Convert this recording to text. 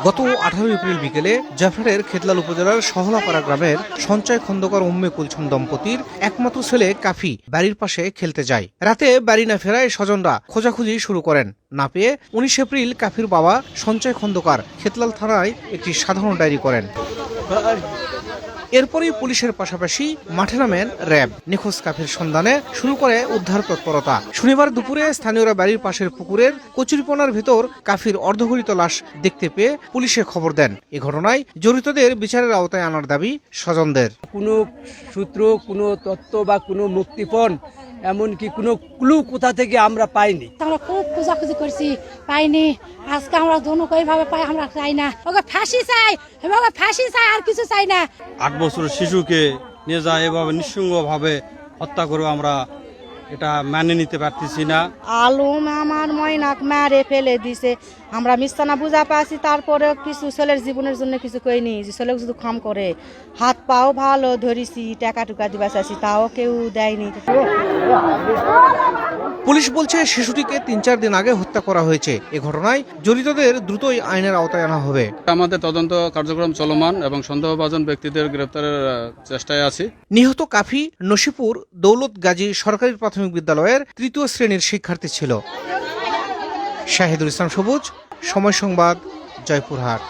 গত 18 এপ্রিল বিকেলে জাফরানের খেতলাল উপজেলার সহলাপাড়া গ্রামের সঞ্চয় খন্দকার উম্মে কুলছুম দম্পতির একমাত্র ছেলে কাফি বাড়ির পাশে খেলতে যায়। রাতে বাড়ি না ফেরায় স্বজনরা খোঁজাখুঁজি শুরু করেন। না পেয়ে 19 এপ্রিল কাফির বাবা সঞ্চয় খন্দকার খেতলাল থানায় একটি সাধারণ ডায়েরি করেন। এরপরই পুলিশের পাশাপাশি মাঠে নামেন র্যাব। নিখোঁজ কাফির সন্ধানে শুরু করে উদ্ধার তৎপরতা। শনিবার দুপুরে স্থানীয়রা বাড়ির পাশের পুকুরের কচুরিপনার ভেতর কাফির অর্ধগলিত লাশ দেখতে পেয়ে পুলিশে খবর দেন। এ ঘটনায় জড়িতদের বিচারের আওতায় আনার দাবি স্বজনদের। কোনো সূত্র, কোনো তথ্য বা কোনো মুক্তিপণ, এমনকি কোনো ক্লু কোথা থেকে আমরা পাইনি। আমরা খুব খোঁজাখুঁজি করছি, পাইনি। আজকে আমরা দোনো কইভাবে পাই, আমরা চাই না ওকে ফাঁসি চাই, ওকে ফাঁসি চাই, আর কিছু চাই না। 8 বছরের শিশুকে নিয়ে যায় এভাবে নিঃসঙ্গভাবে হত্যা করে আমরা এটা মেনে নিতে পারতেছি না। আলম আমার ময়নাক মারে ফেলে দিছে, আমরা মিস্তানা বুঝা পাচ্ছি। তারপরে কিছু ছেলের জীবনের জন্য কিছু কইনি, যে ছেলে শুধু খাম করে। হাত পাও ভালো ধরেছি, টাকা টুকা দিবা চাইছি, তাও কেউ দেয়নি। পুলিশ বলছে শিশুটিকে 3-4 দিন আগে হত্যা করা হয়েছে। এ ঘটনায় জড়িতদের দ্রুতই আইনের আওতায় আনা হবে। আমাদের তদন্ত কার্যক্রম চলমান এবং সন্দেহভাজন ব্যক্তিদের গ্রেপ্তারের চেষ্টায় আছি। নিহত কাফি নসিপুর দৌলত গাজী সরকারি প্রাথমিক বিদ্যালয়ের 3য় শ্রেণীর শিক্ষার্থী ছিল। শাহিদুল ইসলাম সবুজ, সময় সংবাদ, জয়পুরহাট।